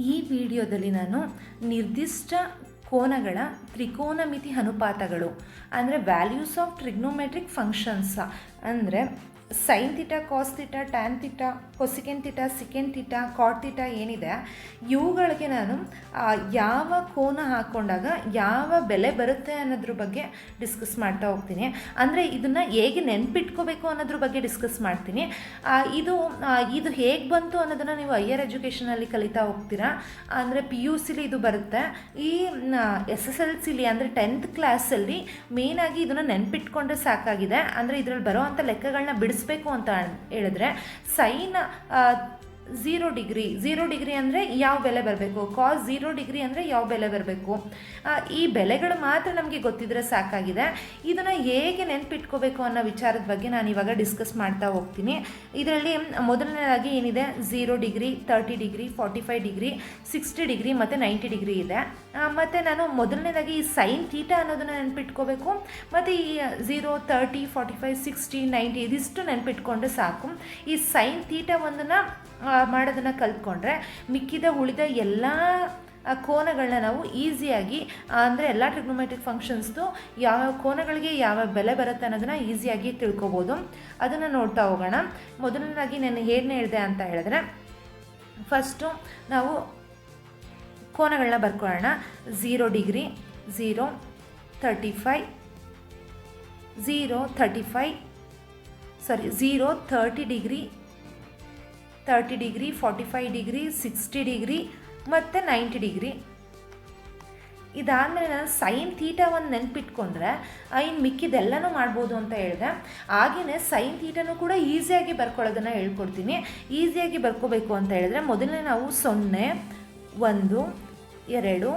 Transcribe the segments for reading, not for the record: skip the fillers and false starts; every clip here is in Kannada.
ಈ ವಿಡಿಯೋದಲ್ಲಿ ನಾನು ನಿರ್ದಿಷ್ಟ ಕೋನಗಳ ತ್ರಿಕೋನಮಿತಿ ಅನುಪಾತಗಳು ಅಂದರೆ ವ್ಯಾಲ್ಯೂಸ್ ಆಫ್ ಟ್ರಿಗ್ನೋಮೆಟ್ರಿಕ್ ಫಂಕ್ಷನ್ಸ್ ಅಂದರೆ sine theta, cos theta, tan theta, cosecant theta, secant theta, cot theta ಏನಿದೆ ಇವುಗಳಿಗೆ ನಾನು ಯಾವ ಕೋನ ಹಾಕ್ಕೊಂಡಾಗ ಯಾವ ಬೆಲೆ ಬರುತ್ತೆ ಅನ್ನೋದ್ರ ಬಗ್ಗೆ ಡಿಸ್ಕಸ್ ಮಾಡ್ತಾ ಹೋಗ್ತೀನಿ. ಅಂದರೆ ಇದನ್ನು ಹೇಗೆ ನೆನ್ಪಿಟ್ಕೋಬೇಕು ಅನ್ನೋದ್ರ ಬಗ್ಗೆ ಡಿಸ್ಕಸ್ ಮಾಡ್ತೀನಿ. ಇದು ಹೇಗೆ ಬಂತು ಅನ್ನೋದನ್ನು ನೀವು ಹೈಯರ್ ಎಜುಕೇಷನಲ್ಲಿ ಕಲಿತಾ ಹೋಗ್ತೀರಾ. ಅಂದರೆ PUCಲಿ ಇದು ಬರುತ್ತೆ. ಈ SSLCಲಿ ಅಂದರೆ 10th ಕ್ಲಾಸಲ್ಲಿ ಮೇಯ್ನಾಗಿ ಇದನ್ನು ನೆನ್ಪಿಟ್ಕೊಂಡ್ರೆ ಸಾಕಾಗಿದೆ. ಅಂದರೆ ಇದರಲ್ಲಿ ಬರೋವಂಥ ಲೆಕ್ಕಗಳನ್ನ ಬಿಡಿಸ್ಬೇಕು ಅಂತ ಹೇಳಿದ್ರೆ ಸೈನ್ 0 ಡಿಗ್ರಿ ಅಂದರೆ ಯಾವ ಬೆಲೆ ಬರಬೇಕು, ಕಾಸ್ 0 ಡಿಗ್ರಿ ಅಂದರೆ ಯಾವ ಬೆಲೆ ಬರಬೇಕು, ಈ ಬೆಲೆಗಳು ಮಾತ್ರ ನಮಗೆ ಗೊತ್ತಿದ್ರೆ ಸಾಕಾಗಿದೆ. ಇದನ್ನು ಹೇಗೆ ನೆನ್ಪಿಟ್ಕೋಬೇಕು ಅನ್ನೋ ವಿಚಾರದ ಬಗ್ಗೆ ನಾನು ಇವಾಗ ಡಿಸ್ಕಸ್ ಮಾಡ್ತಾ ಹೋಗ್ತೀನಿ. ಇದರಲ್ಲಿ ಮೊದಲನೇದಾಗಿ ಏನಿದೆ 0 ಡಿಗ್ರಿ, 30 ಡಿಗ್ರಿ, 45 ಡಿಗ್ರಿ, 60 ಡಿಗ್ರಿ ಮತ್ತು 90 ಡಿಗ್ರಿ ಇದೆ. ಮತ್ತು ನಾನು ಮೊದಲನೇದಾಗಿ ಈ ಸೈನ್ ಥೀಟಾ ಅನ್ನೋದನ್ನು ನೆನ್ಪಿಟ್ಕೋಬೇಕು. ಮತ್ತು ಈ 0, 30, 45, 60, 90 ಇದಿಷ್ಟು ನೆನ್ಪಿಟ್ಕೊಂಡ್ರೆ ಸಾಕು. ಈ ಸೈನ್ ಥೀಟಾ ಒಂದನ್ನು ಮಾಡೋದನ್ನು ಕಲ್ತ್ಕೊಂಡ್ರೆ ಮಿಕ್ಕಿದ ಉಳಿದ ಎಲ್ಲ ಕೋನಗಳನ್ನ ನಾವು ಈಸಿಯಾಗಿ ಅಂದರೆ ಎಲ್ಲ ಟ್ರಿಗ್ನೋಮೆಟ್ರಿಕ್ ಫಂಕ್ಷನ್ಸ್ದು ಯಾವ ಕೋನಗಳಿಗೆ ಯಾವ ಬೆಲೆ ಬರುತ್ತೆ ಅನ್ನೋದನ್ನು ಈಸಿಯಾಗಿ ತಿಳ್ಕೊಬೋದು. ಅದನ್ನು ನೋಡ್ತಾ ಹೋಗೋಣ. ಮೊದಲನೇದಾಗಿ ನಾನು ಏನು ಹೇಳಿದೆ ಅಂತ ಹೇಳಿದ್ರೆ, ಫಸ್ಟು ನಾವು ಕೋನಗಳನ್ನ ಬರ್ಕೊಳ್ಳೋಣ. 0 ಡಿಗ್ರಿ, 0, 35, 30 ಡಿಗ್ರಿ, 45 ಡಿಗ್ರಿ, 60 ಡಿಗ್ರಿ ಮತ್ತು 90 ಡಿಗ್ರಿ. ಇದಾದಮೇಲೆ ನಾನು ಸೈನ್ ಥೀಟಾ ಒಂದು ನೆನ್ಪಿಟ್ಕೊಂಡ್ರೆ ಇನ್ನು ಮಿಕ್ಕಿದೆಲ್ಲನೂ ಮಾಡ್ಬೋದು ಅಂತ ಹೇಳಿದೆ. ಹಾಗೆಯೇ ಸೈನ್ ಥೀಟಾನು ಕೂಡ ಈಸಿಯಾಗಿ ಬರ್ಕೊಳ್ಳೋದನ್ನು ಹೇಳ್ಕೊಡ್ತೀನಿ. ಈಸಿಯಾಗಿ ಬರ್ಕೋಬೇಕು ಅಂತ ಹೇಳಿದ್ರೆ ಮೊದಲನೇ ನಾವು 0, 1, 2,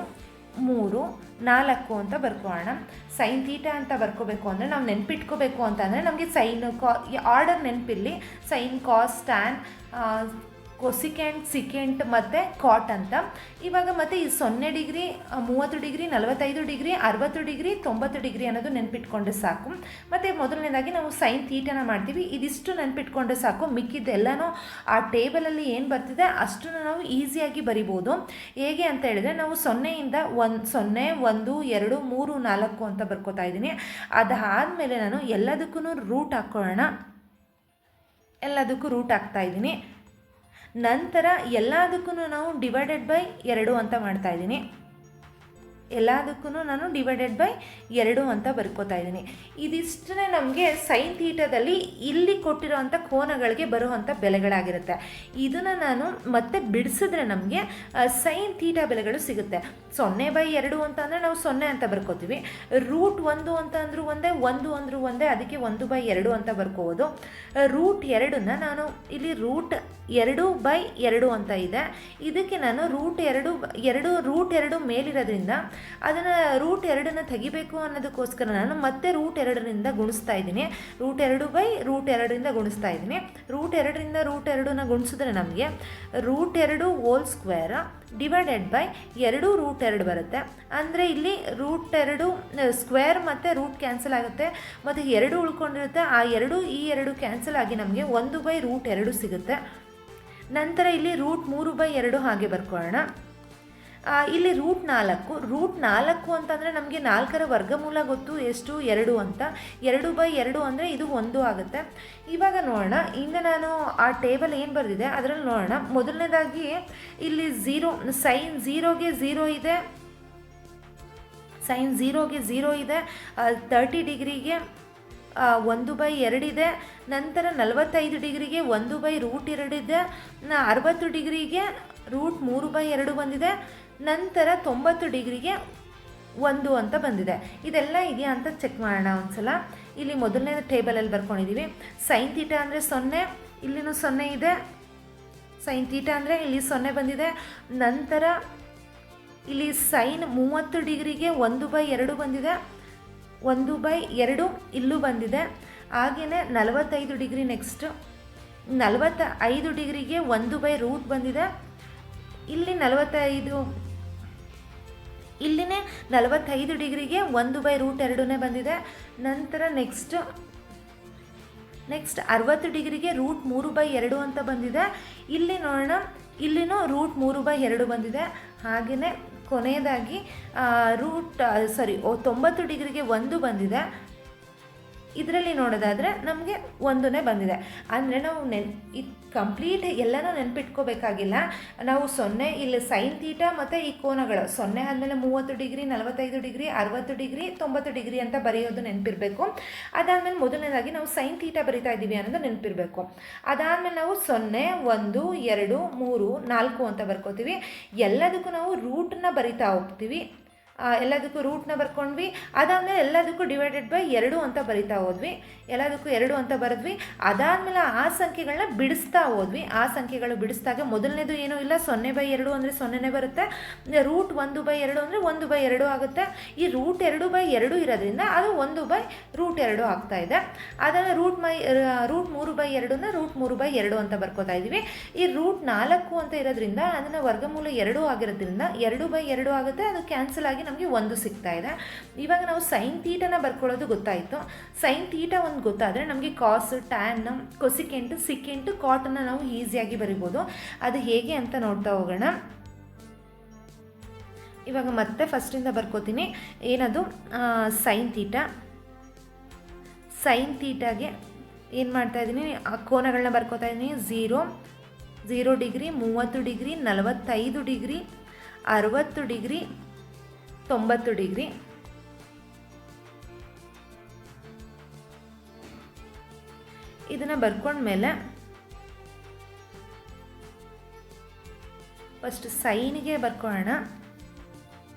3, 4 ಅಂತ ಬರ್ಕೊಳ್ಳೋಣ. ಸೈನ್ ಥೀಟಾ ಅಂತ ಬರ್ಕೋಬೇಕು ಅಂದರೆ ನಾವು ನೆನ್ಪಿಟ್ಕೋಬೇಕು ಅಂತಂದರೆ ನಮಗೆ ಸೈನ್ ಆರ್ಡರ್ ನೆನಪಿರಲಿ. ಸೈನ್, ಕಾಸ್, ಟ್ಯಾನ್, ಕೊಸಿಕೆಂಟ್, ಸಿಕೆಂಟ್ ಮತ್ತು ಕಾಟ್ ಅಂತ. ಇವಾಗ ಮತ್ತು ಈ 0 degree, 30 degree, 45 degree, 60 degree, 90 degree ಅನ್ನೋದು ನೆನ್ಪಿಟ್ಕೊಂಡ್ರೆ ಸಾಕು. ಮತ್ತು ಮೊದಲನೇದಾಗಿ ನಾವು ಸೈನ್ ಥೀಟಾನ ಮಾಡ್ತೀವಿ. ಇದಿಷ್ಟು ನೆನ್ಪಿಟ್ಕೊಂಡ್ರೆ ಸಾಕು. ಮಿಕ್ಕಿದ್ದೆಲ್ಲನೂ ಆ ಟೇಬಲಲ್ಲಿ ಏನು ಬರ್ತಿದೆ ಅಷ್ಟನ್ನು ನಾವು ಈಸಿಯಾಗಿ ಬರಿಬೋದು. ಹೇಗೆ ಅಂತ ಹೇಳಿದ್ರೆ ನಾವು 0ಇಂದ 0, 1, 2, 3, 4 ಅಂತ ಬರ್ಕೋತಾ ಇದ್ದೀನಿ. ಅದಾದಮೇಲೆ ನಾನು ಎಲ್ಲದಕ್ಕೂ ರೂಟ್ ಹಾಕ್ಕೊಳ್ಳೋಣ. ಎಲ್ಲದಕ್ಕೂ ರೂಟ್ ಹಾಕ್ತಾಯಿದ್ದೀನಿ. ನಂತರ ಎಲ್ಲದಕ್ಕೂ ನಾವು ಡಿವೈಡೆಡ್ ಬೈ 2 ಅಂತ ಮಾಡ್ತಾಯಿದ್ದೀನಿ. ಎಲ್ಲದಕ್ಕೂ ನಾನು ಡಿವೈಡೆಡ್ ಬೈ 2 ಅಂತ ಬರ್ಕೋತಾ ಇದ್ದೀನಿ. ಇದಿಷ್ಟೇ ನಮಗೆ ಸೈನ್ ಥೀಟಾದಲ್ಲಿ ಇಲ್ಲಿ ಕೊಟ್ಟಿರೋವಂಥ ಕೋನಗಳಿಗೆ ಬರುವಂಥ ಬೆಲೆಗಳಾಗಿರುತ್ತೆ. ಇದನ್ನು ನಾನು ಮತ್ತೆ ಬಿಡಿಸಿದ್ರೆ ನಮಗೆ ಸೈನ್ ಥೀಟಾ ಬೆಲೆಗಳು ಸಿಗುತ್ತೆ. 0/2 ಅಂತ ಅಂದರೆ ನಾವು 0 ಅಂತ ಬರ್ಕೋತೀವಿ. ರೂಟ್ 1 ಅಂತ ಅಂದರೂ ಒಂದೇ, 1 ಅಂದರೂ ಒಂದೇ, ಅದಕ್ಕೆ 1/2 ಅಂತ ಬರ್ಕೋಬೋದು. ರೂಟ್ 2ನ ನಾನು ಇಲ್ಲಿ ರೂಟ್ 2/2 ಅಂತ ಇದೆ. ಇದಕ್ಕೆ ನಾನು ರೂಟ್ 2 ಮೇಲಿರೋದ್ರಿಂದ ಅದನ್ನು ರೂಟ್ 2ನ ತೆಗಿಬೇಕು ಅನ್ನೋದಕ್ಕೋಸ್ಕರ ನಾನು ಮತ್ತೆ ರೂಟ್ 2ರಿಂದ ಗುಣಿಸ್ತಾ ಇದ್ದೀನಿ. ರೂಟ್ 2/√2ರಿಂದ ಗುಣಿಸ್ತಾ ಇದ್ದೀನಿ. ರೂಟ್ 2ರಿಂದ ಗುಣಿಸಿದ್ರೆ ನಮಗೆ root 2 whole square divided by 2 root 2 ಬರುತ್ತೆ. ಅಂದರೆ ಇಲ್ಲಿ ರೂಟ್ 2 ಸ್ಕ್ವೇರ್ ಮತ್ತು ರೂಟ್ ಕ್ಯಾನ್ಸಲ್ ಆಗುತ್ತೆ ಮತ್ತು 2 ಉಳ್ಕೊಂಡಿರುತ್ತೆ. ಆ 2 ಈ 2 ಕ್ಯಾನ್ಸಲ್ ಆಗಿ ನಮಗೆ 1/√2 ಸಿಗುತ್ತೆ. ನಂತರ ಇಲ್ಲಿ ರೂಟ್ 3/2 ಹಾಗೆ ಬರ್ಕೊಳ್ಳೋಣ. ಇಲ್ಲಿ ರೂಟ್ 4 ಅಂತಂದರೆ ನಮಗೆ 4ರ ವರ್ಗಮೂಲ ಗೊತ್ತು, ಎಷ್ಟು 2 ಅಂತ. 2/2 ಅಂದರೆ ಇದು 1 ಆಗುತ್ತೆ. ಇವಾಗ ನೋಡೋಣ. ಇನ್ನು ನಾನು ಆ ಟೇಬಲ್ ಏನು ಬರೆದಿದೆ ಅದರಲ್ಲಿ ನೋಡೋಣ. ಮೊದಲನೇದಾಗಿ ಇಲ್ಲಿ 0, ಸೈನ್ 0ಗೆ 0 ಇದೆ, ಸೈನ್ 0ಗೆ 0 ಇದೆ. 30 ಡಿಗ್ರಿಗೆ 1/2 ಇದೆ. ನಂತರ 45 ಡಿಗ್ರಿಗೆ 1/√2 ಇದೆ. 60 ಡಿಗ್ರಿಗೆ ರೂಟ್ 3/2 ಬಂದಿದೆ. ನಂತರ 90 ಡಿಗ್ರಿಗೆ 1 ಅಂತ ಬಂದಿದೆ. ಇದೆಲ್ಲ ಇದೆಯಾ ಅಂತ ಚೆಕ್ ಮಾಡೋಣ ಒಂದ್ಸಲ. ಇಲ್ಲಿ ಮೊದಲನೇ ಟೇಬಲಲ್ಲಿ ಬರ್ಕೊಂಡಿದ್ದೀವಿ. ಸೈನ್ ಥೀಟಾ ಅಂದರೆ 0, ಇಲ್ಲಿನೂ 0 ಇದೆ. ಸೈನ್ ಥೀಟಾ ಅಂದರೆ ಇಲ್ಲಿ 0 ಬಂದಿದೆ. ನಂತರ ಇಲ್ಲಿ ಸೈನ್ 30 ಡಿಗ್ರಿಗೆ 1/2 ಬಂದಿದೆ. 1/2 ಇಲ್ಲೂ ಬಂದಿದೆ. ಹಾಗೆಯೇ 45 ಡಿಗ್ರಿ ನೆಕ್ಸ್ಟ್ 45 ಡಿಗ್ರಿಗೆ 1/√2 ಬಂದಿದೆ. ಇಲ್ಲಿ 45 ಇಲ್ಲಿನೇ 45 ಡಿಗ್ರಿಗೆ 1/√2 ಬಂದಿದೆ. ನಂತರ ನೆಕ್ಸ್ಟ್ 60 ಡಿಗ್ರಿಗೆ ರೂಟ್ 3/2 ಅಂತ ಬಂದಿದೆ. ಇಲ್ಲಿ ನೋಡೋಣ ಇಲ್ಲಿನೂ √3/2 ಬಂದಿದೆ. ಹಾಗೆಯೇ ಕೊನೆಯದಾಗಿ 90 ಡಿಗ್ರಿಗೆ 1 ಬಂದಿದೆ. ಇದರಲ್ಲಿ ನೋಡೋದಾದರೆ ನಮಗೆ 1 ಬಂದಿದೆ. ಅಂದರೆ ನಾವು ಕಂಪ್ಲೀಟ್ ಎಲ್ಲನೂ ನೆನ್ಪಿಟ್ಕೋಬೇಕಾಗಿಲ್ಲ. ನಾವು 0 ಇಲ್ಲಿ ಸೈನ್ ತೀಟಾ ಮತ್ತು ಈ ಕೋನಗಳು 0 ಆದಮೇಲೆ 30 ಡಿಗ್ರಿ, 45 ಡಿಗ್ರಿ, 60 ಡಿಗ್ರಿ, 90 ಡಿಗ್ರಿ ಅಂತ ಬರೆಯೋದು ನೆನಪಿರಬೇಕು. ಅದಾದಮೇಲೆ ಮೊದಲನೇದಾಗಿ ನಾವು ಸೈನ್ ತೀಟಾ ಬರಿತಾ ಇದ್ದೀವಿ ಅನ್ನೋದು ನೆನಪಿರಬೇಕು. ಅದಾದಮೇಲೆ ನಾವು 0, 1, 2, 3, 4 ಅಂತ ಬರ್ಕೋತೀವಿ. ಎಲ್ಲದಕ್ಕೂ ನಾವು ರೂಟನ್ನ ಬರಿತಾ ಹೋಗ್ತೀವಿ. ಎಲ್ಲದಕ್ಕೂ ರೂಟ್ನ ಬರ್ಕೊಂಡ್ವಿ. ಅದಾದಮೇಲೆ ಎಲ್ಲದಕ್ಕೂ ಡಿವೈಡೆಡ್/2 ಅಂತ ಬರಿತಾ ಹೋದ್ವಿ. ಎಲ್ಲದಕ್ಕೂ 2 ಅಂತ ಬರೆದ್ವಿ. ಅದಾದಮೇಲೆ ಆ ಸಂಖ್ಯೆಗಳನ್ನ ಬಿಡಿಸ್ತಾ ಹೋದ್ವಿ. ಆ ಸಂಖ್ಯೆಗಳು ಬಿಡಿಸಿದಾಗ ಮೊದಲನೇದು ಏನೂ ಇಲ್ಲ, 0/2 ಅಂದರೆ 0ನೇ ಬರುತ್ತೆ. √1/2 ಅಂದರೆ 1/2 ಆಗುತ್ತೆ. ಈ √2/2 ಇರೋದ್ರಿಂದ ಅದು 1/√2 ಆಗ್ತಾ ಇದೆ. ಅದನ್ನು √3/2ನ √3/2 ಅಂತ ಬರ್ಕೋತಾ ಇದ್ದೀವಿ. ಈ √4 ಅಂತ ಇರೋದ್ರಿಂದ ಅದನ್ನು ವರ್ಗಮೂಲ 2 ಆಗಿರೋದ್ರಿಂದ 2/2 ಆಗುತ್ತೆ. ಅದು ಕ್ಯಾನ್ಸಲ್ ಆಗಿ ನಮಗೆ 1 ಸಿಗ್ತಾ ಇದೆ. ಇವಾಗ ನಾವು ಸೈನ್ ತೀಟನ ಬರ್ಕೊಳ್ಳೋದು ಗೊತ್ತಾಯಿತು. ಸೈನ್ ತೀಟಾ ಒಂದು ಗೊತ್ತಾದರೆ ನಮಗೆ ಕಾಸ್, ಟ್ಯಾನ್, ಕೊಸಿಕೆಂಟ್, ಸಿಕೆಂಟ್, ಕಾಟನ್ನು ನಾವು ಈಸಿಯಾಗಿ ಬರಿಬೋದು. ಅದು ಹೇಗೆ ಅಂತ ನೋಡ್ತಾ ಹೋಗೋಣ. ಇವಾಗ ಮತ್ತೆ ಫಸ್ಟಿಂದ ಬರ್ಕೋತೀನಿ. ಏನದು ಸೈನ್ ತೀಟಾ. ಸೈನ್ ತೀಟಾಗೆ ಏನು ಮಾಡ್ತಾ ಇದ್ದೀನಿ, ಆ ಕೋನಗಳನ್ನ ಬರ್ಕೋತಾ ಇದ್ದೀನಿ. 0 degree, 30 degree, 45 degree, 60 degree, 90 degree. ಇದನ್ನು ಬರ್ಕೊಂಡ್ಮೇಲೆ ಫಸ್ಟ್ ಸೈನಿಗೆ ಬರ್ಕೊಳ್ಳೋಣ.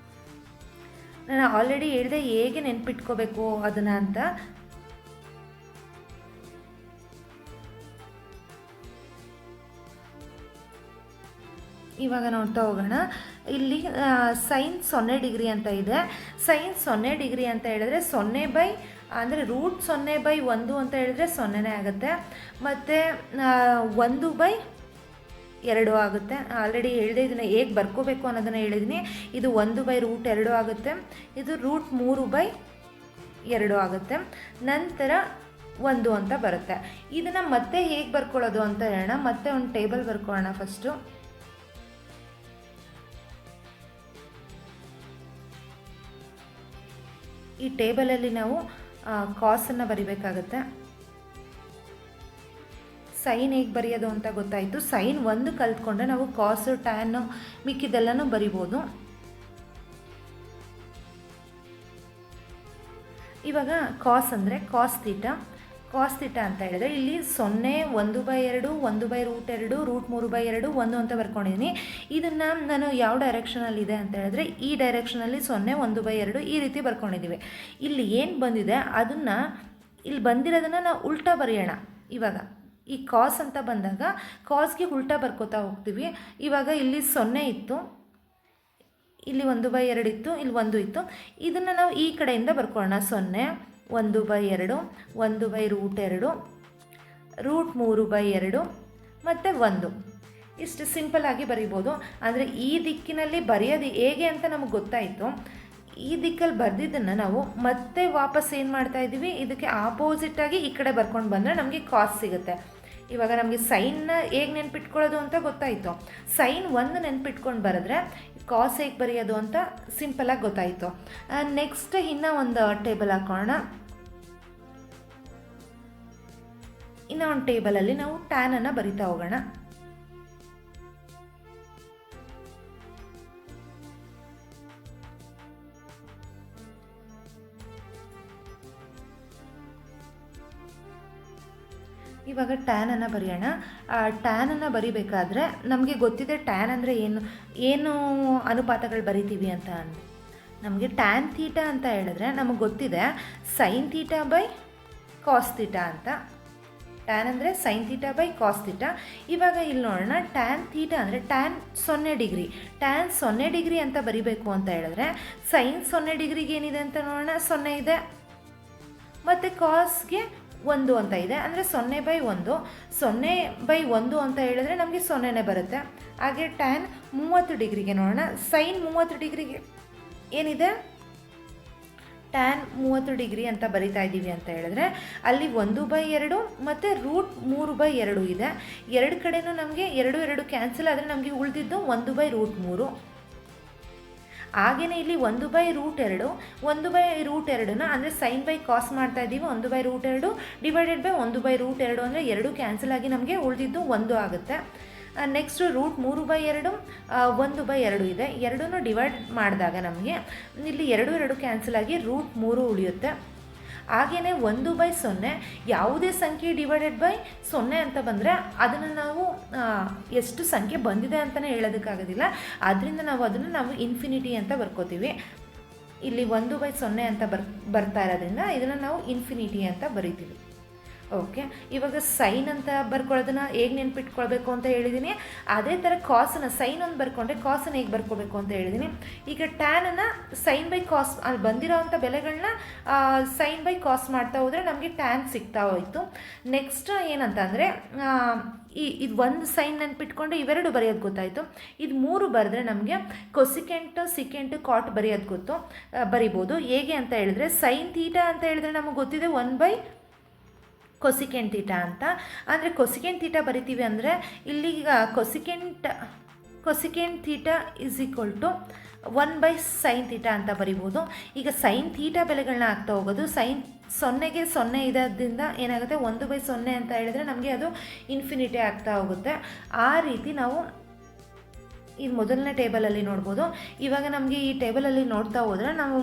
ನಾನು ಆಲ್ರೆಡಿ ಹೇಳಿದೆ ಹೇಗೆ ನೆನ್ಪಿಟ್ಕೋಬೇಕು ಅದನ್ನು ಅಂತ. ಇವಾಗ ನೋಡ್ತಾ ಹೋಗೋಣ. ಇಲ್ಲಿ ಸೈನ್ 0 ಡಿಗ್ರಿ ಅಂತ ಇದೆ. ಸೈನ್ 0 ಡಿಗ್ರಿ ಅಂತ ಹೇಳಿದ್ರೆ 0 ಅಂದರೆ √0/1 ಅಂತ ಹೇಳಿದ್ರೆ 0ನೇ ಆಗುತ್ತೆ. ಮತ್ತು 1/2 ಆಗುತ್ತೆ. ಆಲ್ರೆಡಿ ಹೇಳಿದೆ ಇದನ್ನು ಹೇಗೆ ಬರ್ಕೋಬೇಕು ಅನ್ನೋದನ್ನು ಹೇಳಿದ್ದೀನಿ. ಇದು 1/√2 ಆಗುತ್ತೆ. ಇದು √3/2 ಆಗುತ್ತೆ. ನಂತರ 1 ಅಂತ ಬರುತ್ತೆ. ಇದನ್ನು ಮತ್ತೆ ಹೇಗೆ ಬರ್ಕೊಳ್ಳೋದು ಅಂತ ಹೇಳೋಣ. ಮತ್ತೆ ಒಂದು ಟೇಬಲ್ ಬರ್ಕೊಳ್ಳೋಣ ಫಸ್ಟು. ಈ ಟೇಬಲಲ್ಲಿ ನಾವು ಕಾಸನ್ನು ಬರಿಬೇಕಾಗತ್ತೆ. ಸೈನ್ ಹೇಗೆ ಬರೆಯೋದು ಅಂತ ಗೊತ್ತಾಯಿತು. ಸೈನ್ 1 ಕಲ್ತ್ಕೊಂಡ್ರೆ ನಾವು ಕಾಸು, ಟ್ಯಾನು, ಮಿಕ್ಕಿದೆಲ್ಲನೂ ಬರಿಬೋದು. ಇವಾಗ ಕಾಸ್ ಅಂದರೆ ಕಾಸ್ ತೀಟಾ. ಕಾಸ್ ತೀಟಾ ಅಂತ ಹೇಳಿದ್ರೆ ಇಲ್ಲಿ 0, 1/2, 1/√2, √3/2, 1 ಅಂತ ಬರ್ಕೊಂಡಿದ್ದೀನಿ. ಇದನ್ನು ನಾನು ಯಾವ ಡೈರೆಕ್ಷನಲ್ಲಿದೆ ಅಂತ ಹೇಳಿದ್ರೆ ಈ ಡೈರೆಕ್ಷನಲ್ಲಿ 0, 1/2 ಈ ರೀತಿ ಬರ್ಕೊಂಡಿದ್ದೀವಿ. ಇಲ್ಲಿ ಏನು ಬಂದಿದೆ ಅದನ್ನು, ಇಲ್ಲಿ ಬಂದಿರೋದನ್ನು ನಾವು ಉಲ್ಟಾ ಬರೆಯೋಣ. ಇವಾಗ ಈ ಕಾಸ್ ಅಂತ ಬಂದಾಗ ಕಾಸ್ಗೆ ಉಲ್ಟಾ ಬರ್ಕೋತಾ ಹೋಗ್ತೀವಿ. ಇವಾಗ ಇಲ್ಲಿ 0 ಇತ್ತು, ಇಲ್ಲಿ 1/2 ಇತ್ತು, ಇಲ್ಲಿ 1 ಇತ್ತು. ಇದನ್ನು ನಾವು ಈ ಕಡೆಯಿಂದ ಬರ್ಕೊಳ್ಳೋಣ. 0, 1/2, 1/√2, √3/2 ಮತ್ತು 1. ಇಷ್ಟು ಸಿಂಪಲ್ಲಾಗಿ ಬರಿಬೋದು. ಅಂದರೆ ಈ ದಿಕ್ಕಿನಲ್ಲಿ ಬರೆಯೋದು ಹೇಗೆ ಅಂತ ನಮಗೆ ಗೊತ್ತಾಯಿತು. ಈ ದಿಕ್ಕಲ್ಲಿ ಬರೆದಿದ್ದನ್ನು ನಾವು ಮತ್ತೆ ವಾಪಸ್ ಏನು ಮಾಡ್ತಾಯಿದ್ದೀವಿ, ಇದಕ್ಕೆ ಆಪೋಸಿಟಾಗಿ ಈ ಕಡೆ ಬರ್ಕೊಂಡು ಬಂದರೆ ನಮಗೆ ಕಾಸ್ ಸಿಗುತ್ತೆ. ಇವಾಗ ನಮಗೆ ಸೈನ್ನ ಹೇಗೆ ನೆನ್ಪಿಟ್ಕೊಳ್ಳೋದು ಅಂತ ಗೊತ್ತಾಯಿತು. ಸೈನ್ 1 ನೆನ್ಪಿಟ್ಕೊಂಡು ಬರೆದ್ರೆ ಕಾಸ್ ಹೇಗೆ ಬರೆಯೋದು ಅಂತ ಸಿಂಪಲಾಗಿ ಗೊತ್ತಾಯಿತು. ನೆಕ್ಸ್ಟ್ ಇನ್ನೂ ಒಂದು ಟೇಬಲ್ ಹಾಕೋಣ. ಇನ್ನೂ ಒಂದು ಟೇಬಲಲ್ಲಿ ನಾವು ಟ್ಯಾನನ್ನು ಬರಿತಾ ಹೋಗೋಣ. ಇವಾಗ ಟ್ಯಾನನ್ನು ಬರೆಯೋಣ. ಟ್ಯಾನನ್ನು ಬರಿಬೇಕಾದ್ರೆ ನಮಗೆ ಗೊತ್ತಿದೆ ಟ್ಯಾನ್ ಅಂದರೆ ಏನು ಅನುಪಾತಗಳು ಬರಿತೀವಿ ಅಂತ. ನಮಗೆ ಟ್ಯಾನ್ ತೀಟಾ ಅಂತ ಹೇಳಿದ್ರೆ ನಮಗೆ ಗೊತ್ತಿದೆ ಸೈನ್ ತೀಟಾ/ಕಾಸ್ ತೀಟಾ ಅಂತ. ಟ್ಯಾನ್ ಅಂದರೆ ಸೈನ್ ತೀಟಾ/ಕಾಸ್ ತೀಟಾ. ಇವಾಗ ಇಲ್ಲಿ ನೋಡೋಣ, ಟ್ಯಾನ್ ತೀಟಾ ಅಂದರೆ ಟ್ಯಾನ್ 0 ಡಿಗ್ರಿ. ಟ್ಯಾನ್ 0 ಡಿಗ್ರಿ ಅಂತ ಬರಿಬೇಕು ಅಂತ ಹೇಳಿದ್ರೆ ಸೈನ್ 0 ಡಿಗ್ರಿಗೆ ಏನಿದೆ ಅಂತ ನೋಡೋಣ, 0 ಇದೆ. ಮತ್ತು ಕಾಸ್ಗೆ 1 ಅಂತ ಇದೆ, ಅಂದರೆ 0/1. 0/1 ಅಂತ ಹೇಳಿದ್ರೆ ನಮಗೆ 0ನೇ ಬರುತ್ತೆ. ಹಾಗೆ ಟ್ಯಾನ್ 30 ಡಿಗ್ರಿಗೆ ನೋಡೋಣ. ಸೈನ್ 30 ಡಿಗ್ರಿಗೆ ಏನಿದೆ, ಟ್ಯಾನ್ 30 ಡಿಗ್ರಿ ಅಂತ ಬರಿತಾ ಇದ್ದೀವಿ ಅಂತ ಹೇಳಿದ್ರೆ ಅಲ್ಲಿ 1/2 ಮತ್ತು √3/2 ಇದೆ. ಎರಡು ಕಡೆನೂ ನಮಗೆ ಎರಡು ಕ್ಯಾನ್ಸಲ್ ಆದರೆ ನಮಗೆ ಉಳಿದಿದ್ದು 1/√3. ಹಾಗೆಯೇ ಇಲ್ಲಿ 1/√2 1/√2ನ ಅಂದರೆ ಸೈನ್ ಬೈ ಕಾಸ್ ಮಾಡ್ತಾ ಇದ್ದೀವಿ. 1/√2 ಡಿವೈಡೆಡ್ ಬೈ 1/√2 ಅಂದರೆ 2 ಕ್ಯಾನ್ಸಲ್ ಆಗಿ ನಮಗೆ ಉಳಿದಿದ್ದು 1 ಆಗುತ್ತೆ. ನೆಕ್ಸ್ಟು √3/2 1/2 ಇದೆ. ಎರಡೂ ಡಿವೈಡ್ ಮಾಡಿದಾಗ ನಮಗೆ ಇಲ್ಲಿ 2 ಕ್ಯಾನ್ಸಲ್ ಆಗಿ √3 ಉಳಿಯುತ್ತೆ. ಹಾಗೆಯೇ 1/0 ಯಾವುದೇ ಸಂಖ್ಯೆ ಡಿವೈಡೆಡ್ ಬೈ 0 ಅಂತ ಬಂದರೆ ಅದನ್ನು ನಾವು ಎಷ್ಟು ಸಂಖ್ಯೆ ಬಂದಿದೆ ಅಂತಲೇ ಹೇಳೋದಕ್ಕಾಗೋದಿಲ್ಲ. ಆದ್ದರಿಂದ ನಾವು ಇನ್ಫಿನಿಟಿ ಅಂತ ಬರ್ಕೋತೀವಿ. ಇಲ್ಲಿ 1/0 ಅಂತ ಬರ್ತಾ ಇರೋದ್ರಿಂದ ಇದನ್ನು ನಾವು ಇನ್ಫಿನಿಟಿ ಅಂತ ಬರಿತೀವಿ. ಓಕೆ, ಇವಾಗ ಸೈನ್ ಅಂತ ಬರ್ಕೊಳ್ಳೋದನ್ನು ಹೇಗೆ ನೆನ್ಪಿಟ್ಕೊಳ್ಬೇಕು ಅಂತ ಹೇಳಿದ್ದೀನಿ. ಅದೇ ಥರ ಕಾಸನ್ನು ಸೈನ್ ಒಂದು ಬರ್ಕೊಂಡ್ರೆ ಕಾಸನ್ನು ಹೇಗೆ ಬರ್ಕೋಬೇಕು ಅಂತ ಹೇಳಿದ್ದೀನಿ. ಈಗ ಟ್ಯಾನನ್ನು ಸೈನ್ ಬೈ ಕಾಸ್ ಅಲ್ಲಿ ಬಂದಿರೋವಂಥ ಬೆಲೆಗಳನ್ನ ಸೈನ್ ಬೈ ಕಾಸ್ ಮಾಡ್ತಾ ಹೋದರೆ ನಮಗೆ ಟ್ಯಾನ್ ಸಿಗ್ತಾ ಹೋಯಿತು. ನೆಕ್ಸ್ಟ್ ಏನಂತ ಅಂದರೆ ಇದು ಒಂದು ಸೈನ್ ನೆನ್ಪಿಟ್ಕೊಂಡು ಇವೆರಡು ಬರೆಯೋದು ಗೊತ್ತಾಯಿತು. ಇದು 3 ಬರೆದ್ರೆ ನಮಗೆ ಕೊಸಿಕೆಂಟ್ ಸಿಕೆಂಟ್ ಕಾಟ್ ಬರೆಯೋದು ಬರಿಬೋದು. ಹೇಗೆ ಅಂತ ಹೇಳಿದ್ರೆ ಸೈನ್ ಥೀಟಾ ಅಂತ ಹೇಳಿದ್ರೆ ನಮಗೆ ಗೊತ್ತಿದೆ 1/cosecant ಥೀಟಾ ಅಂತ. ಅಂದರೆ ಕೊಸಿಕೆಂಟ್ ಥೀಟಾ ಬರಿತೀವಿ ಅಂದರೆ ಇಲ್ಲಿ ಈಗ cosecant theta is equal to 1/sin theta ಅಂತ ಬರಿಬೋದು. ಈಗ ಸೈನ್ ಥೀಟಾ ಬೆಲೆಗಳನ್ನ ಆಗ್ತಾ ಹೋಗೋದು ಸೈನ್ 0ಗೆ 0 ಇರೋದ್ರಿಂದ ಏನಾಗುತ್ತೆ 1/0 ಅಂತ ಹೇಳಿದ್ರೆ ನಮಗೆ ಅದು ಇನ್ಫಿನಿಟಿ ಆಗ್ತಾ ಹೋಗುತ್ತೆ. ಆ ರೀತಿ ನಾವು ಈ ಮೊದಲನೇ ಟೇಬಲಲ್ಲಿ ನೋಡ್ಬೋದು. ಇವಾಗ ನಮಗೆ ಈ ಟೇಬಲಲ್ಲಿ ನೋಡ್ತಾ ಹೋದರೆ ನಾವು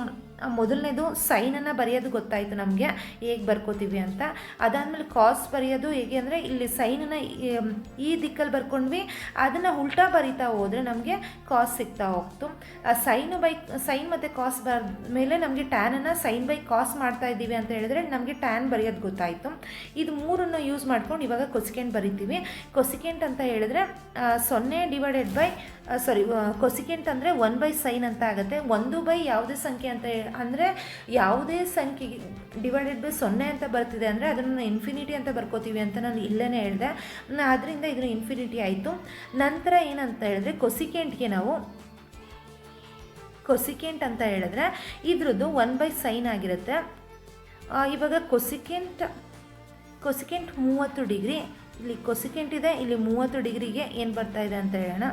ಮೊದಲನೇದು ಸೈನನ್ನು ಬರೆಯೋದು ಗೊತ್ತಾಯಿತು ನಮಗೆ ಹೇಗೆ ಬರ್ಕೋತೀವಿ ಅಂತ. ಅದಾದಮೇಲೆ ಕಾಸ್ ಬರೆಯೋದು ಹೇಗೆ ಅಂದರೆ ಇಲ್ಲಿ ಸೈನನ್ನು ಈ ದಿಕ್ಕಲ್ಲಿ ಬರ್ಕೊಂಡ್ವಿ, ಅದನ್ನು ಉಲ್ಟಾ ಬರಿತಾ ಹೋದರೆ ನಮಗೆ ಕಾಸ್ ಸಿಗ್ತಾ ಹೋಗ್ತು. ಸೈನ್ ಮತ್ತು ಕಾಸ್ ಮೇಲೆ ನಮಗೆ ಟ್ಯಾನನ್ನು ಸೈನ್ ಬೈ ಕಾಸ್ ಮಾಡ್ತಾ ಇದ್ದೀವಿ ಅಂತ ಹೇಳಿದ್ರೆ ನಮಗೆ ಟ್ಯಾನ್ ಬರೆಯೋದು ಗೊತ್ತಾಯಿತು. ಇದು 3 ಯೂಸ್ ಮಾಡ್ಕೊಂಡು ಇವಾಗ ಕೊಸಿಕೆಂಟ್ ಬರಿತೀವಿ. ಕೊಸಿಕೆಂಟ್ ಅಂತ ಹೇಳಿದ್ರೆ 0 ಡಿವೈಡೆಡ್ ಬೈ ಕೊಸಿಕೆಂಟ್ ಅಂದರೆ 1/sin ಅಂತ ಆಗುತ್ತೆ. 1/, ಯಾವುದೇ ಸಂಖ್ಯೆ ಅಂತ ಅಂದರೆ ಯಾವುದೇ ಸಂಖ್ಯೆ ಡಿವೈಡೆಡ್ ಬೈ 0 ಅಂತ ಬರ್ತಿದೆ ಅಂದರೆ ಅದನ್ನು ಇನ್ಫಿನಿಟಿ ಅಂತ ಬರ್ಕೋತೀವಿ ಅಂತ ನಾನು ಇಲ್ಲೇ ಹೇಳಿದೆ. ಆದ್ದರಿಂದ ಇದನ್ನು ಇನ್ಫಿನಿಟಿ ಆಯಿತು. ನಂತರ ಏನಂತ ಹೇಳಿದ್ರೆ ಕೊಸಿಕೆಂಟ್ ಅಂತ ಹೇಳಿದ್ರೆ ಇದ್ರದ್ದು 1/sin ಆಗಿರುತ್ತೆ. ಇವಾಗ ಕೊಸಿಕೆಂಟ್ 30 ಡಿಗ್ರಿ, ಇಲ್ಲಿ ಕೊಸಿಕೆಂಟ್ ಇದೆ, ಇಲ್ಲಿ 30 ಡಿಗ್ರಿಗೆ ಏನು ಬರ್ತಾ ಇದೆ ಅಂತ ಹೇಳೋಣ.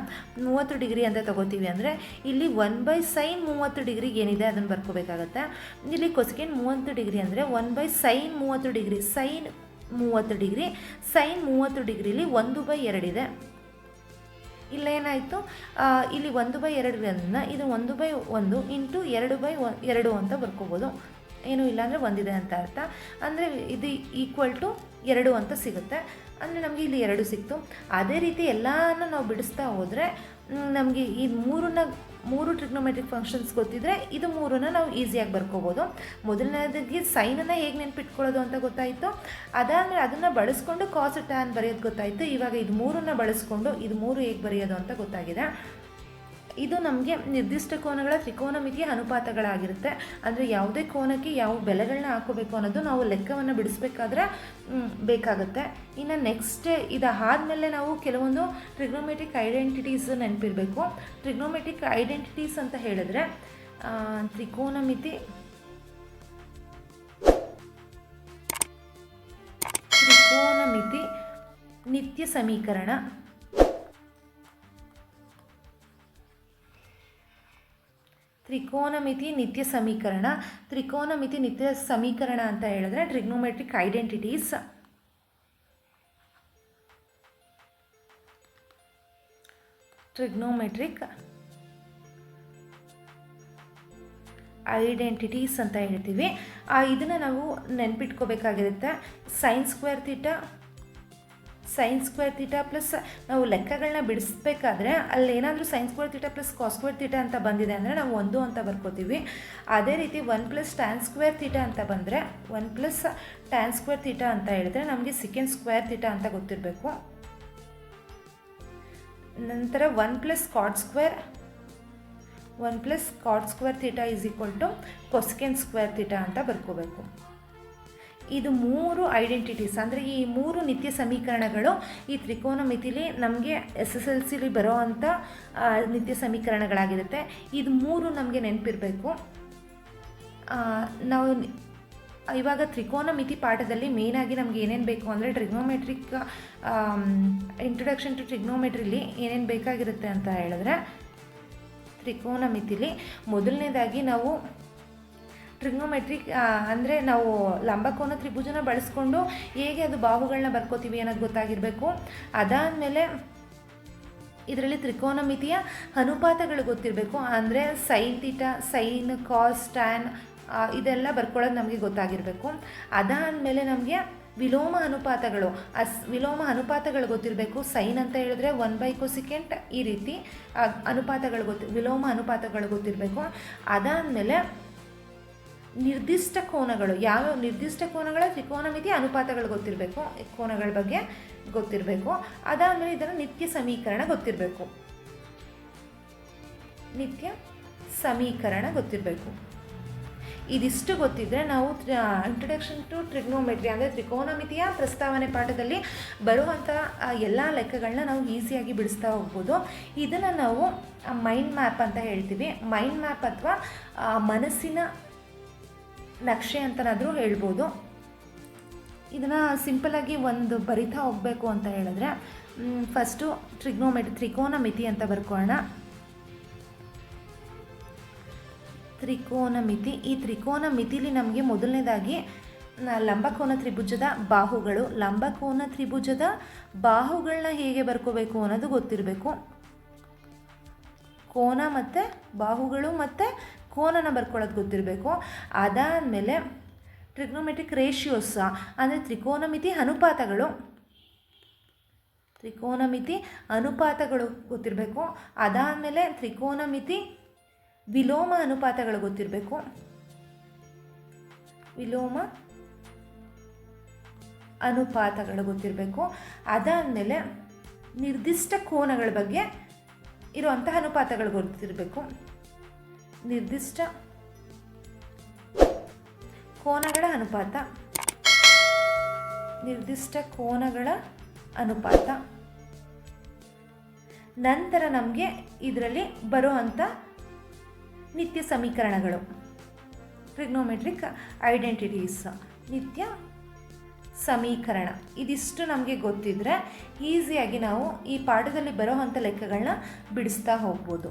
30 ಡಿಗ್ರಿ ಅಂತ ತಗೋತೀವಿ ಅಂದರೆ ಇಲ್ಲಿ 1/sin 30 ಡಿಗ್ರಿಗೆ ಏನಿದೆ ಅದನ್ನು ಬರ್ಕೋಬೇಕಾಗತ್ತೆ. ಇಲ್ಲಿ ಕೊಸಿಕೆಂಟ್ 30 ಡಿಗ್ರಿ ಅಂದರೆ 1/sin 30 degree, sine 30 degree, sine 30 ಡಿಗ್ರಿಲಿ 1/2 ಇದೆ. ಇಲ್ಲೇನಾಯಿತು, ಇಲ್ಲಿ 1/2 ಇದು 1/1 ಇಂಟು 2/2 ಅಂತ ಬರ್ಕೋಬೋದು. ಏನೂ ಇಲ್ಲ ಅಂದರೆ ಒಂದಿದೆ ಅಂತ ಅರ್ಥ. ಅಂದರೆ ಇದು ಈಕ್ವಲ್ ಟು 2 ಅಂತ ಸಿಗುತ್ತೆ. ಅಂದರೆ ನಮಗೆ ಇಲ್ಲಿ 2 ಸಿಕ್ತು. ಅದೇ ರೀತಿ ಎಲ್ಲನೂ ನಾವು ಬಿಡಿಸ್ತಾ ಹೋದರೆ ನಮಗೆ ಈ 3 ಟ್ರಿಗ್ನೋಮೆಟ್ರಿಕ್ ಫಂಕ್ಷನ್ಸ್ ಗೊತ್ತಿದ್ರೆ ಇದು 3 ನಾವು ಈಸಿಯಾಗಿ ಬರ್ಕೋಬೋದು. ಮೊದಲನೇದಾಗಿ ಸೈನನ್ನು ಹೇಗೆ ನೆನ್ಪಿಟ್ಕೊಳ್ಳೋದು ಅಂತ ಗೊತ್ತಾಯಿತು. ಅದಾದಮೇಲೆ ಅದನ್ನು ಬಳಸ್ಕೊಂಡು ಕಾಸ್ ಟ್ಯಾನ್ ಬರೆಯೋದು ಗೊತ್ತಾಯಿತು. ಇವಾಗ ಇದು 3 ಬಳಸ್ಕೊಂಡು ಇದು 3 ಹೇಗೆ ಬರೆಯೋದು ಅಂತ ಗೊತ್ತಾಗಿದೆ. ಇದು ನಮಗೆ ನಿರ್ದಿಷ್ಟ ಕೋನಗಳ ತ್ರಿಕೋನಮಿತಿಯ ಅನುಪಾತಗಳಾಗಿರುತ್ತೆ. ಅಂದರೆ ಯಾವುದೇ ಕೋನಕ್ಕೆ ಯಾವ ಬೆಲೆಗಳನ್ನ ಹಾಕೋಬೇಕು ಅನ್ನೋದು ನಾವು ಲೆಕ್ಕವನ್ನು ಬಿಡಿಸ್ಬೇಕಾದ್ರೆ ಬೇಕಾಗುತ್ತೆ. ಇನ್ನು ನೆಕ್ಸ್ಟ್ ಇದಾದಮೇಲೆ ನಾವು ಕೆಲವೊಂದು ಟ್ರಿಗ್ನೋಮೆಟ್ರಿಕ್ ಐಡೆಂಟಿಟೀಸ್ ನೆನಪಿರಬೇಕು. ಟ್ರಿಗ್ನೋಮೆಟ್ರಿಕ್ ಐಡೆಂಟಿಟೀಸ್ ಅಂತ ಹೇಳಿದ್ರೆ ತ್ರಿಕೋನಮಿತಿ ನಿತ್ಯ ಸಮೀಕರಣ, ತ್ರಿಕೋನಮಿತಿ ನಿತ್ಯ ಸಮೀಕರಣ ಅಂತ ಹೇಳಿದ್ರೆ ಟ್ರಿಗ್ನೋಮೆಟ್ರಿಕ್ ಐಡೆಂಟಿಟೀಸ್. ಅಂತ ಹೇಳ್ತೀವಿ. ಇದನ್ನು ನಾವು ನೆನ್ಪಿಟ್ಕೋಬೇಕಾಗಿರುತ್ತೆ. ಸೈನ್ ಸ್ಕ್ವೇರ್ ಥೀಟಾ ಪ್ಲಸ್ ನಾವು ಲೆಕ್ಕಗಳನ್ನ ಬಿಡಿಸ್ಬೇಕಾದ್ರೆ ಅಲ್ಲಿ ಏನಾದರೂ sine square theta plus cos square theta ಅಂತ ಬಂದಿದೆ ಅಂದರೆ ನಾವು 1 ಅಂತ ಬರ್ಕೋತೀವಿ. ಅದೇ ರೀತಿ 1 + tan ಸ್ಕ್ವೇರ್ ಥೀಟಾ ಅಂತ ಬಂದರೆ 1 + tan ಸ್ಕ್ವೇರ್ ಥೀಟಾ ಅಂತ ಹೇಳಿದ್ರೆ ನಮಗೆ ಸೆಕೆಂಡ್ ಸ್ಕ್ವೇರ್ ಥೀಟಾ ಅಂತ ಗೊತ್ತಿರಬೇಕು. ನಂತರ 1 + cot square theta is equal to cosecant square theta ಅಂತ ಬರ್ಕೋಬೇಕು. ಇದು 3 ಐಡೆಂಟಿಟೀಸ್ ಅಂದರೆ ಈ 3 ನಿತ್ಯ ಸಮೀಕರಣಗಳು ಈ ತ್ರಿಕೋನಮಿತಿಲಿ ನಮಗೆ SSLCಲಿ ಬರೋ ಅಂಥ ನಿತ್ಯ ಸಮೀಕರಣಗಳಾಗಿರುತ್ತೆ. ಇದು 3 ನಮಗೆ ನೆನಪಿರಬೇಕು. ನಾವು ಇವಾಗ ತ್ರಿಕೋನಮಿತಿ ಪಾಠದಲ್ಲಿ ಮೇಯ್ನಾಗಿ ನಮ್ಗೆ ಏನೇನು ಬೇಕು ಅಂದರೆ ಟ್ರಿಗ್ನೋಮೆಟ್ರಿಕ್ ಇಂಟ್ರೊಡಕ್ಷನ್ ಟು ಟ್ರಿಗ್ನೋಮೆಟ್ರಿಲಿ ಏನೇನು ಬೇಕಾಗಿರುತ್ತೆ ಅಂತ ಹೇಳಿದ್ರೆ, ತ್ರಿಕೋನಮಿತಿಲಿ ಮೊದಲನೇದಾಗಿ ನಾವು ಟ್ರಿಗ್ನೋಮೆಟ್ರಿಕ್ ಅಂದರೆ ನಾವು ಲಂಬಕೋನ ತ್ರಿಭುಜನ ಬಳಸ್ಕೊಂಡು ಹೇಗೆ ಅದು ಬಾಹುಗಳನ್ನ ಬರ್ಕೋತೀವಿ ಅನ್ನೋದು ಗೊತ್ತಾಗಿರಬೇಕು. ಅದಾದಮೇಲೆ ಇದರಲ್ಲಿ ತ್ರಿಕೋನಮಿತಿಯ ಅನುಪಾತಗಳು ಗೊತ್ತಿರಬೇಕು. ಅಂದರೆ ಸೈನ್ ಥೀಟಾ, ಸೈನ್, ಕಾಸ್, ಟ್ಯಾನ್ ಇದೆಲ್ಲ ಬರ್ಕೊಳ್ಳೋದು ನಮಗೆ ಗೊತ್ತಾಗಿರಬೇಕು. ಅದಾದಮೇಲೆ ನಮಗೆ ವಿಲೋಮ ಅನುಪಾತಗಳು, ವಿಲೋಮ ಅನುಪಾತಗಳು ಗೊತ್ತಿರಬೇಕು. ಸೈನ್ ಅಂತ ಹೇಳಿದ್ರೆ 1/cosecant ಈ ರೀತಿ ಅನುಪಾತಗಳು ವಿಲೋಮ ಅನುಪಾತಗಳು ಗೊತ್ತಿರಬೇಕು. ಅದಾದಮೇಲೆ ನಿರ್ದಿಷ್ಟ ಕೋನಗಳು, ಯಾವ ನಿರ್ದಿಷ್ಟ ಕೋನಗಳ ತ್ರಿಕೋನಮಿತಿ ಅನುಪಾತಗಳು ಗೊತ್ತಿರಬೇಕು, ಕೋನಗಳ ಬಗ್ಗೆ ಗೊತ್ತಿರಬೇಕು. ಅದಾದಮೇಲೆ ಇದರ ನಿತ್ಯ ಸಮೀಕರಣ ಗೊತ್ತಿರಬೇಕು, ನಿತ್ಯ ಸಮೀಕರಣ ಗೊತ್ತಿರಬೇಕು. ಇದಿಷ್ಟು ಗೊತ್ತಿದ್ದರೆ ನಾವು ಇಂಟ್ರೊಡಕ್ಷನ್ ಟು ಟ್ರಿಗ್ನೋಮೆಟ್ರಿ ಅಂದರೆ ತ್ರಿಕೋನಮಿತಿಯ ಪ್ರಸ್ತಾವನೆ ಪಾಠದಲ್ಲಿ ಬರುವಂಥ ಎಲ್ಲ ಲೆಕ್ಕಗಳನ್ನ ನಾವು ಈಸಿಯಾಗಿ ಬಿಡಿಸ್ತಾ ಹೋಗ್ಬೋದು. ಇದನ್ನು ನಾವು ಮೈಂಡ್ ಮ್ಯಾಪ್ ಅಂತ ಹೇಳ್ತೀವಿ. ಮೈಂಡ್ ಮ್ಯಾಪ್ ಅಥವಾ ಮನಸ್ಸಿನ ನಕ್ಷೆ ಅಂತನಾದರೂ ಹೇಳ್ಬೋದು. ಇದನ್ನು ಸಿಂಪಲಾಗಿ ಒಂದು ಬರಿತಾ ಹೋಗಬೇಕು ಅಂತ ಹೇಳಿದ್ರೆ, ಫಸ್ಟು ತ್ರಿಕೋನಮಿತಿ ಅಂತ ಬರ್ಕೊಳ್ಳೋಣ. ತ್ರಿಕೋನಮಿತಿ, ಈ ತ್ರಿಕೋನಮಿತಿಲಿ ನಮಗೆ ಮೊದಲನೇದಾಗಿ ಲಂಬಕೋನ ತ್ರಿಭುಜದ ಬಾಹುಗಳು, ಲಂಬಕೋನ ತ್ರಿಭುಜದ ಬಾಹುಗಳನ್ನ ಹೇಗೆ ಬರ್ಕೋಬೇಕು ಅನ್ನೋದು ಗೊತ್ತಿರಬೇಕು. ಕೋನ ಮತ್ತು ಬಾಹುಗಳು ಮತ್ತು ಕೋನನ ಬರ್ಕೊಳ್ಳೋದು ಗೊತ್ತಿರಬೇಕು. ಅದಾದಮೇಲೆ ಟ್ರಿಗ್ನೋಮೆಟ್ರಿಕ್ ರೇಷಿಯೋಸ್ ಅಂದರೆ ತ್ರಿಕೋನಮಿತಿ ಅನುಪಾತಗಳು, ತ್ರಿಕೋನಮಿತಿ ಅನುಪಾತಗಳು ಗೊತ್ತಿರಬೇಕು. ಅದಾದಮೇಲೆ ತ್ರಿಕೋನಮಿತಿ ವಿಲೋಮ ಅನುಪಾತಗಳು ಗೊತ್ತಿರಬೇಕು, ವಿಲೋಮ ಅನುಪಾತಗಳು ಗೊತ್ತಿರಬೇಕು. ಅದಾದಮೇಲೆ ನಿರ್ದಿಷ್ಟ ಕೋನಗಳ ಬಗ್ಗೆ ಇರುವಂತಹ ಅನುಪಾತಗಳು ಗೊತ್ತಿರಬೇಕು, ನಿರ್ದಿಷ್ಟ ಕೋನಗಳ ಅನುಪಾತ, ನಿರ್ದಿಷ್ಟ ಕೋನಗಳ ಅನುಪಾತ. ನಂತರ ನಮಗೆ ಇದರಲ್ಲಿ ಬರುವಂಥ ನಿತ್ಯ ಸಮೀಕರಣಗಳು, ಟ್ರಿಗ್ನೋಮೆಟ್ರಿಕ್ ಐಡೆಂಟಿಟೀಸ್, ನಿತ್ಯ ಸಮೀಕರಣ. ಇದಿಷ್ಟು ನಮಗೆ ಗೊತ್ತಿದ್ದರೆ ಈಸಿಯಾಗಿ ನಾವು ಈ ಪಾಠದಲ್ಲಿ ಬರೋವಂಥ ಲೆಕ್ಕಗಳನ್ನ ಬಿಡಿಸ್ತಾ ಹೋಗ್ಬೋದು.